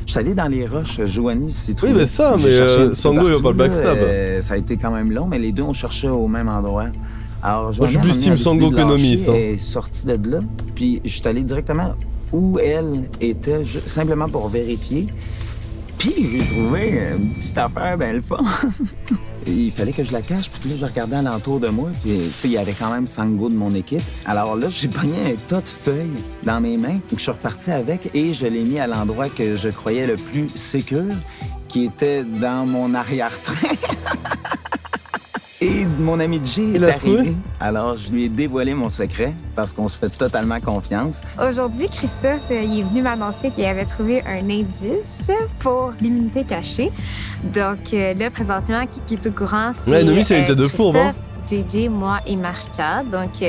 Je suis allé dans les roches, Joanie s'est trouvé. Oui, mais ça, mais Sango, il va pas le backstab. Ça a été quand même long, mais les deux, on cherchait au même endroit. Alors, moi, je suis plus team Sango que Nomis. Elle est sortie de là, puis je suis allé directement où elle était, simplement pour vérifier. Puis j'ai trouvé une petite affaire, ben le fun. Il fallait que je la cache, puis là, je regardais alentour de moi, puis tu sais, il y avait quand même Sango de mon équipe. Alors là, j'ai pogné un tas de feuilles dans mes mains, donc je suis reparti avec et je l'ai mis à l'endroit que je croyais le plus sécure, qui était dans mon arrière-train. Et mon ami Jay est arrivé. Alors, je lui ai dévoilé mon secret parce qu'on se fait totalement confiance. Aujourd'hui, Christophe, il est venu m'annoncer qu'il avait trouvé un indice pour l'immunité cachée. Donc là, présentement, qui est au courant, c'est ouais, Nomis, c'est une tête de fourbe, hein? JJ, moi et Marika. Donc,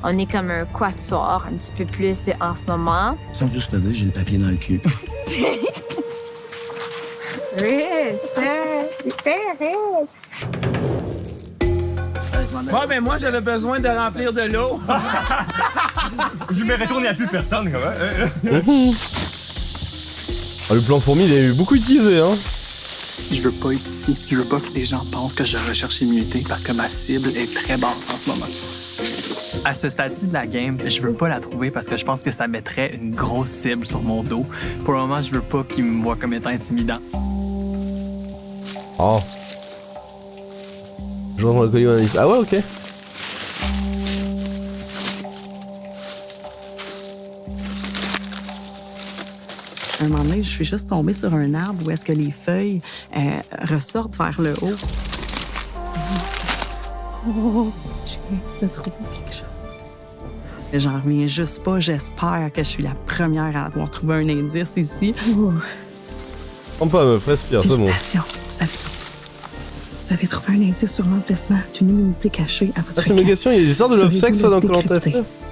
on est comme un quatuor un petit peu plus en ce moment. Sans juste te dire, j'ai le papier dans le cul. Oui, c'est terrible. Ouais, mais moi, j'avais besoin de remplir de l'eau. Je me retourne, il n'y a plus personne, quand même. Ah, le plan fourmi, il a eu beaucoup utilisé, hein. Je veux pas être ici. Je veux pas que les gens pensent que je recherche l'immunité parce que ma cible est très basse en ce moment. À ce stade-ci de la game, je veux pas la trouver parce que je pense que ça mettrait une grosse cible sur mon dos. Pour le moment, je veux pas qu'ils me voient comme étant intimidant. Oh. Je rentre dans le collier dans la liste. Ah ouais, ok. À un moment donné, je suis juste tombée sur un arbre où est-ce que les feuilles ressortent vers le haut. Oh, je viens de trouver quelque chose. J'en reviens juste pas. J'espère que je suis la première à avoir trouvé un indice ici. Prends pas, meuf, respire, c'est bon. Félicitations, vous avez trouvé un indice sur l'emplacement d'une immunité cachée à votre c'est une question, il y a des histoires de love sex dans Koh-Lanta.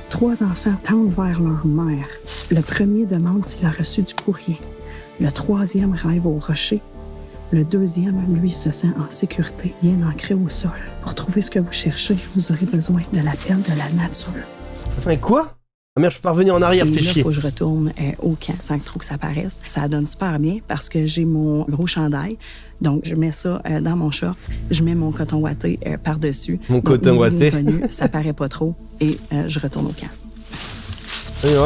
3 enfants tendent vers leur mère. Le premier demande s'il a reçu du courrier. Le 3e rêve au rocher. Le 2e, lui, se sent en sécurité, bien ancré au sol. Pour trouver ce que vous cherchez, vous aurez besoin de l'appel de la nature. Attends, quoi? Ah merde, je peux pas revenir en arrière, fais chier. Il faut que je retourne au camp sans que trop que ça paraisse. Ça donne super bien parce que j'ai mon gros chandail. Donc, je mets ça dans mon short. Je mets mon coton ouaté par-dessus. Mon coton ouaté. Ça paraît pas trop. Et je retourne au camp.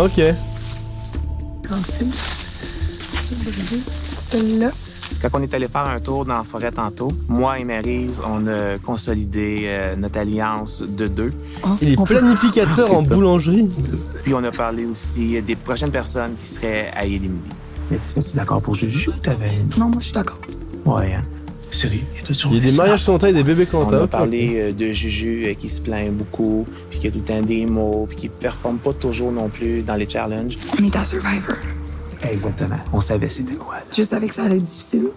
Ok. Merci. Celle-là. Quand on est allé faire un tour dans la forêt tantôt, moi et Maryse, on a consolidé notre alliance de 2. Il est planificateur en boulangerie. Puis on a parlé aussi des prochaines personnes qui seraient à éliminer. Mais es-tu d'accord pour Juju ou t'avais... Non, moi, je suis d'accord. Ouais, hein? Sérieux? Il y a des mariages Koh-Lanta et des bébés Koh-Lanta. On a parlé de Juju qui se plaint beaucoup, puis qui a tout le temps des mots, puis qui ne performe pas toujours non plus dans les challenges. On est à Survivor. Exactement. On savait c'était quoi. Je savais que ça allait être difficile.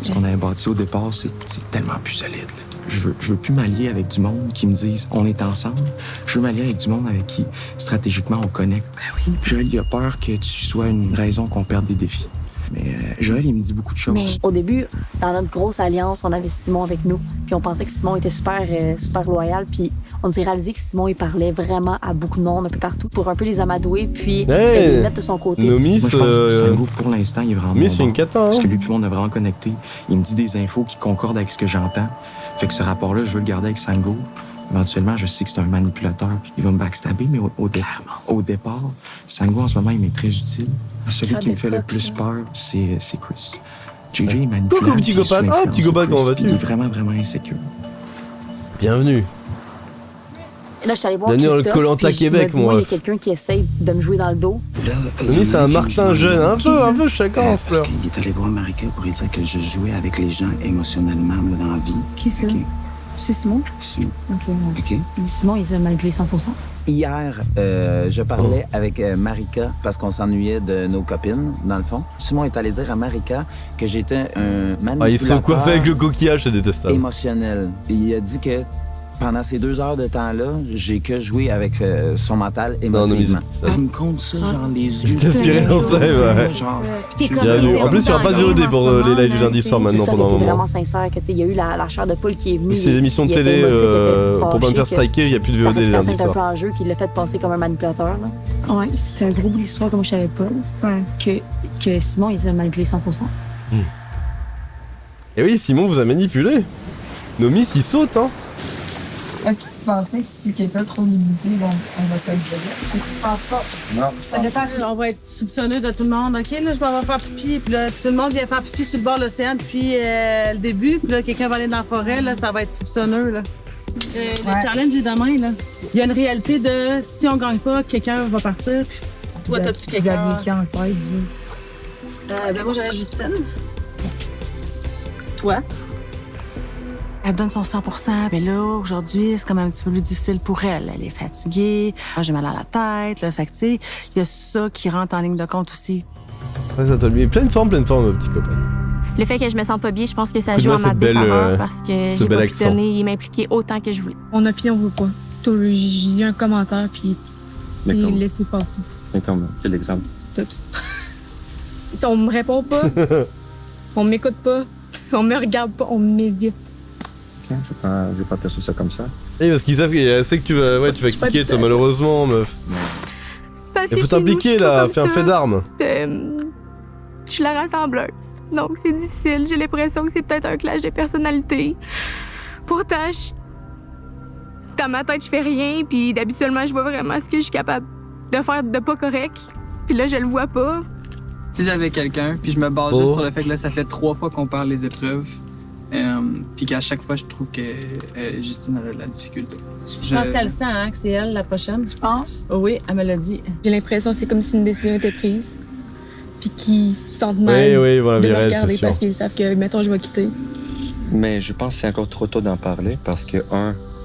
Ce qu'on avait bâti au départ, c'est tellement plus solide. Là. Je veux plus m'allier avec du monde qui me disent on est ensemble. Je veux m'allier avec du monde avec qui, stratégiquement, on connecte. Ben oui. Joël, il a peur que tu sois une raison qu'on perde des défis. Mais Joël, il me dit beaucoup de choses. Mais au début, dans notre grosse alliance, on avait Simon avec nous. Puis on pensait que Simon était super loyal. Puis on s'est réalisé que Simon, il parlait vraiment à beaucoup de monde un peu partout pour un peu les amadouer puis les mettre de son côté. Moi, je pense que Sango, pour l'instant, il est vraiment c'est une cata, hein? Parce que lui et moi, on a vraiment connecté. Il me dit des infos qui concordent avec ce que j'entends. Fait que ce rapport-là, je veux le garder avec Sango. Éventuellement, je sais que c'est un manipulateur. Il va me backstabber, mais au départ, Sango, en ce moment, il m'est très utile. Celui qui me fait le plus peur, c'est Chris. JJ est manipulateur. Coucou, petit copain. Ah, petit copain, comment vas-tu? Il est vraiment, vraiment insécure. Bienvenue. Là, je suis allée voir Bienvenue dans le Christophe, Koh-Lanta puis Québec, il m'a dit, moi. il y a quelqu'un qui essaye de me jouer dans le dos. Nomi, c'est un Martin jeune, un peu chacun en Parce fleurs. qu'il est allé voir Marika pour lui dire que je jouais avec les gens émotionnellement, moi, dans la vie. Qui c'est? Ok. C'est Simon? Simon. OK. OK. Simon, il s'est manipulé 100%. Hier, je parlais avec Marika parce qu'on s'ennuyait de nos copines, dans le fond. Simon est allé dire à Marika que j'étais un manipulateur Ah, il se recoiffait avec le coquillage, c'est détestable. émotionnel. Il a dit que pendant ces 2 heures de temps-là, j'ai que joué avec son mental émotivement. Elle me compte ça, genre les yeux. T'es inspiré dans ça, ouais. Genre, Bienvenue. En plus, il n'y aura pas de VOD pour les lives du lundi soir maintenant Christophe pendant un était moment. vraiment sincère, que, il y a eu la chair de poule qui est venue. Ces émissions de il était télé, émotif, il était pour pas me faire fâché, que striker, il n'y a plus de sa VOD les réputation lundis est un peu soirs. en jeu, qu'il l'a fait passer comme un manipulateur. Là. Ouais, c'était un gros bout d'histoire que moi je savais pas. Que Simon, il s'est manipulé 100%. Et oui, Simon vous a manipulé. Nomi s'y saute, hein. Est-ce que tu pensais que si quelqu'un trop limité, bon, on va se le dire? Tu penses pas? Non. Ça dépend. On va être soupçonneux de tout le monde. OK, là, je m'en vais faire pipi. Puis là, tout le monde vient faire pipi sur le bord de l'océan depuis le début. Puis là, quelqu'un va aller dans la forêt, là, ça va être soupçonneux, là. Le challenge est demain, là. Il y a une réalité de si on gagne pas, quelqu'un va partir. Puis toi, t'as-tu quelqu'un? Vous aviez qui en tête, vous? Ben moi, j'aurais Justine. Toi? Elle donne son 100%, mais là, aujourd'hui, c'est comme un petit peu plus difficile pour elle. Elle est fatiguée, j'ai mal à la tête, là, fait que, tu sais, il y a ça qui rentre en ligne de compte aussi. Ouais, ça t'a mis pleine forme, mon petit copain. Le fait que je me sens pas bien, je pense que ça Écoute-moi joue en ma cette belle, défaveur parce que ce j'ai bel pas pu accent. donner et m'impliquer autant que je voulais. Mon opinion vaut pas. J'ai dit un commentaire, puis c'est D'accord. laissé passer. Mais comme, quel exemple? Tout. Si on me répond pas, on m'écoute pas, on me regarde pas, on m'évite. Ok, j'ai pas perçu ça comme ça. Et parce qu'ils savent qu'il sait que tu vas cliquer, toi, malheureusement, meuf. Parce Il que faut chez nous, t'impliquer, je suis pas là, comme fais un ça. fait d'armes. Je suis la rassembleuse. Donc, c'est difficile. J'ai l'impression que c'est peut-être un clash de personnalité. Pourtant, dans ma tête, je fais rien. Puis, d'habituellement, je vois vraiment ce que je suis capable de faire de pas correct. Puis là, je le vois pas. Si j'avais quelqu'un, puis je me base juste sur le fait que là, ça fait 3 fois qu'on parle les épreuves, puis qu'à chaque fois, je trouve que Justine a de la difficulté. Je pense qu'elle sent hein, que c'est elle la prochaine. Tu penses? Oui, elle me l'a dit. J'ai l'impression que c'est comme si une décision était prise, puis qu'ils se sentent mal voilà, de me Virel, regarder c'est sûr. parce qu'ils savent que, mettons, je vais quitter. Mais je pense que c'est encore trop tôt d'en parler parce que,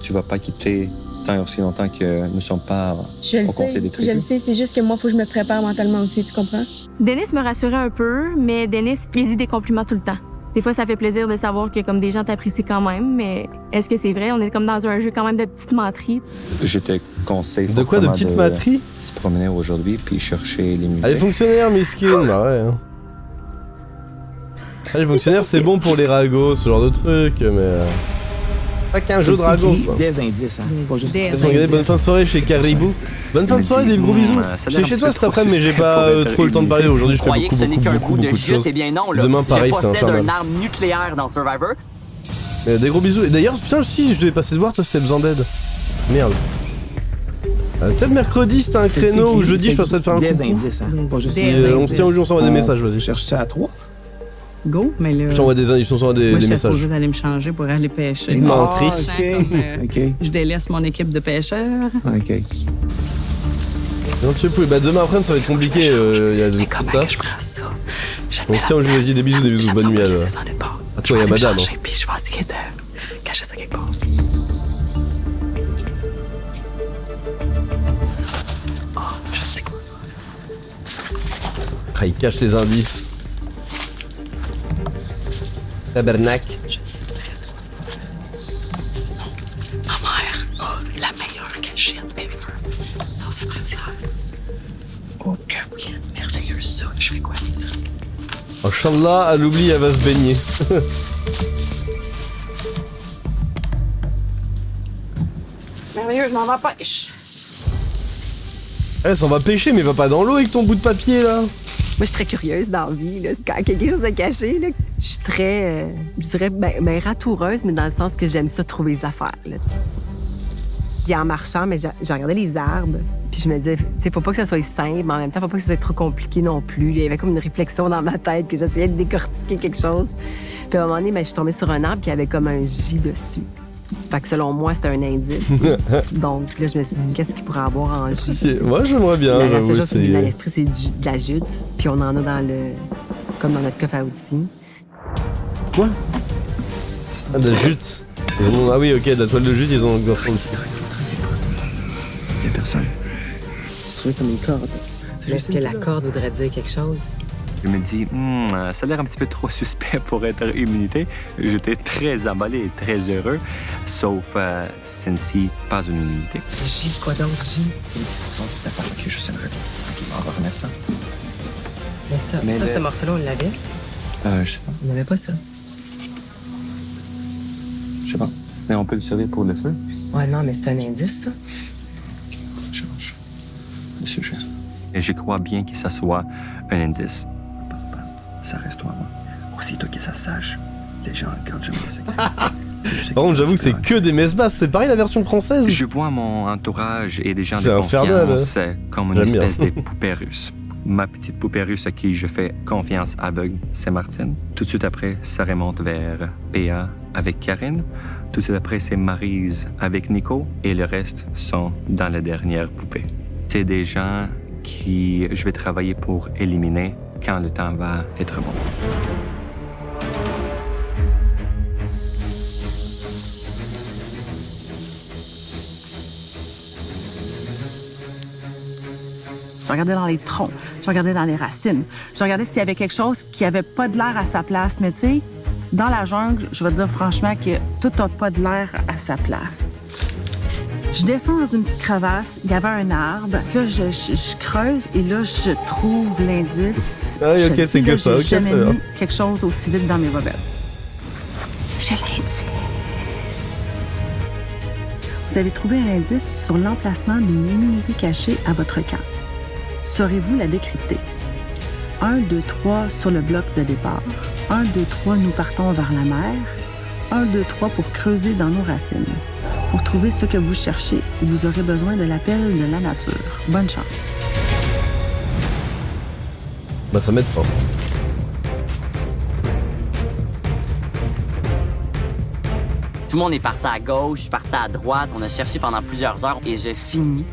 tu vas pas quitter tant et aussi longtemps que nous sommes pas Je le au conseil des sais, tribus. c'est juste que moi, il faut que je me prépare mentalement aussi, tu comprends? Denis me rassurait un peu, mais Denis, il dit des compliments tout le temps. Des fois, ça fait plaisir de savoir que comme des gens t'apprécient quand même, mais est-ce que c'est vrai? On est comme dans un jeu quand même de petites menteries. Je te conseille De quoi, de fortement petites matrices? se promener aujourd'hui puis chercher les Ah, les fonctionnaires, miskin, bah ouais. Hein. Ah, les fonctionnaires, c'est bon pour les ragots, ce genre de trucs, mais. Pas qu'un jeu de ragots, quoi. Des indices, hein. Pas juste Laisse-moi regarder, bonne fin de soirée chez Caribou. Bonne fin de soirée, des gros bisous. J'étais chez toi cet après-midi, mais j'ai pas trop le temps de parler. Aujourd'hui, je fais Croyez que ce n'est qu'un coup de beaucoup de jute, choses. eh bien non, là. Demain, pareil, je c'est possède infernal. une arme nucléaire dans Survivor. Des gros bisous. Et d'ailleurs, putain, si, je devais passer te voir, toi, c'était besoin d'aide. Merde. Peut-être mercredi, c'était un créneau, ou jeudi, je passerai te faire un Des coucou. indices, hein. Pas juste On se tient au jeu, on s'envoie des messages, vas-y. Cherche ça à 3. Go, mais là. Je t'envoie des indices, on s'envoie des moi, j'étais messages. supposée d'aller me changer pour aller pêcher. Petite menterie. OK. Je délaisse mon équipe de pêcheurs. OK. Non, tu sais plus. Bah, demain après, ça va être compliqué. Il y a des Comment que je prends ça? On se tient au jeu, vas-y, des bisous, bonne nuit à toi et à madame. Hein. Puis je vais essayer de cacher ça quelque part. Oh, je sais quoi. Ah, il cache les indices. Tabernacle. Ma mère a la meilleure cachette ever dans sa brassière. Oh, que oui, merveilleux ça. Je fais quoi avec ça? Inch'Allah, elle oublie, elle va se baigner. Merveilleux, je m'en vais à pêche. Elle s'en va pêcher, mais va pas dans l'eau avec ton bout de papier là. Moi, je suis très curieuse dans la vie. Là. Quand il y a quelque chose à cacher, là, je suis très, je dirais, ben, ratoureuse, mais dans le sens que j'aime ça trouver les affaires. Là. Puis en marchant, mais j'ai regardé les arbres, puis je me disais, tu sais, faut pas que ça soit simple, mais en même temps, faut pas que ça soit trop compliqué non plus. Il y avait comme une réflexion dans ma tête que j'essayais de décortiquer quelque chose. Puis à un moment donné, ben, je suis tombée sur un arbre qui avait comme un J dessus. Fait que selon moi, c'était un indice. Donc là, je me suis dit, qu'est-ce qu'il pourrait avoir en jus? Moi, j'aimerais bien. La seule chose qui me vient à l'esprit, c'est de la jute. Puis on en a dans le... comme dans notre coffre à outils. Quoi? Ah, de la jute. Ah oui, ok, de la toile de jute, ils ont un coffre aussi. Y'a personne. C'est trouvé comme une corde. Est-ce que la corde voudrait dire quelque chose? Je me dis, ça a l'air un petit peu trop suspect pour être immunité. J'étais très emballé et très heureux, sauf celle-ci, pas une immunité. J, quoi donc, J? Ok, juste une revue. Ok, on va remettre ça. Mais ça, ce morceau-là, on l'avait? Je sais pas. On n'avait pas ça. Je sais pas. Mais on peut le servir pour le feu? Ouais, non, mais c'est un indice, ça. Change. Monsieur Cher. Et je crois bien que ça soit un indice. Ça reste toi, moi. Aussitôt que ça sache, les gens regardent jamais ça. Par contre, j'avoue que c'est que des messes basses. C'est pareil la version française. Je vois mon entourage et des gens C'est de infernal, confiance comme une J'aime bien. espèce de poupée russe. Ma petite poupée russe à qui je fais confiance aveugle, c'est Martine. Tout de suite après, ça remonte vers PA avec Karine. Tout de suite après, c'est Maryse avec Nico. Et le reste sont dans la dernière poupée. C'est des gens qui je vais travailler pour éliminer quand le temps va être bon. Je regardais dans les troncs, je regardais dans les racines, je regardais s'il y avait quelque chose qui avait pas de l'air à sa place. Mais tu sais, dans la jungle, je vais te dire franchement que tout n'a pas de l'air à sa place. Je descends dans une petite crevasse, il y avait un arbre. Là, je creuse et là, je trouve l'indice. Ah oui, Je ok, te dis, c'est là, que ça, j'ai ok, jamais très bien. mis quelque chose aussi vite dans mes bobettes. J'ai l'indice. Vous avez trouvé un indice sur l'emplacement d'une immunité cachée à votre camp. Saurez-vous la décrypter? 1, 2, 3 sur le bloc de départ. 1, 2, 3, nous partons vers la mer. 1, 2, 3 pour creuser dans nos racines. Pour trouver ce que vous cherchez, vous aurez besoin de l'appel de la nature. Bonne chance. Bah ça m'aide pas. Tout le monde est parti à gauche, je suis parti à droite. On a cherché pendant plusieurs heures et j'ai fini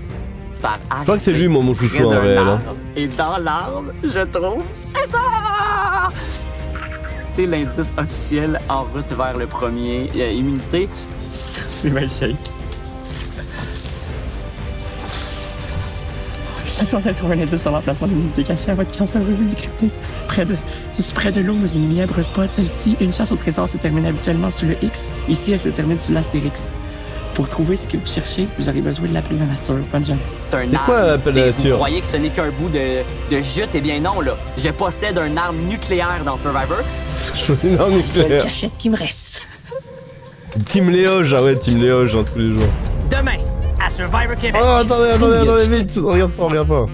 par arriver. Je crois que c'est lui, moi, mon chouchou, près en d'un réel, hein. arbre. Et dans l'arbre, je trouve c'est ça! Tu sais, l'indice officiel en route vers le premier immunité. Je vais le shake. Je suis censé trouver un indice sur l'emplacement d'une unité cachée à votre camp, ça veut vous décrypter. Juste près de l'eau, mais une lumière brûle pas. Celle-ci, une chasse au trésor se termine habituellement sur le X. Ici, elle se termine sur l'astérix. Pour trouver ce que vous cherchez, vous aurez besoin de l'appel de la nature. Bonne chance. C'est un arbre. quoi l'appel de la Vous nature? croyez que ce n'est qu'un bout de jute? Eh bien non, là. Je possède un arme nucléaire dans Survivor. Une arme nucléaire. cachette qui me reste. Team Léoge, ah ouais, Team Léoge, hein, tous les jours. Demain, à Survivor Québec. Oh, attendez, vite, on regarde pas.